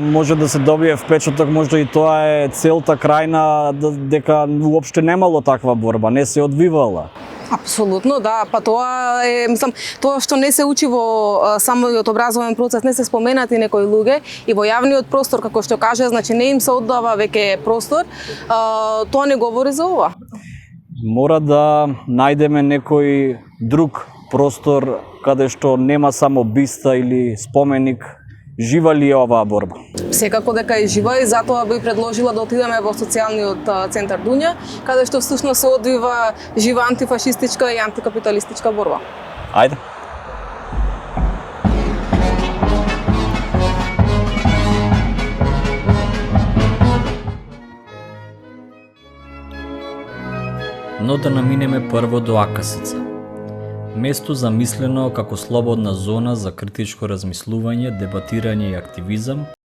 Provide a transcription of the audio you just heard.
Може да се добие впечаток, можда и тоа е целта крајна, дека уопште немало таква борба, не се одвивала. Апсолутно, да, па тоа е, мислам, тоа што не се учи во самиот образовен процес, не се споменати некои луѓе и во јавниот простор, како што каже, значи не им се оддава веќе простор, тоа не говори за ова. Мора да најдеме некој друг простор каде што нема само биста или споменик. Жива ли е оваа борба? Секако дека е жива и затоа би предложила да отидеме во социјалниот центар Дуња, каде што всушност се одвива жива антифашистичка и антикапиталистичка борба. Ајде. Но да наминеме прво до АКСЦ. Место замислено како слободна зона за критичко размислување, дебатирање и активизам,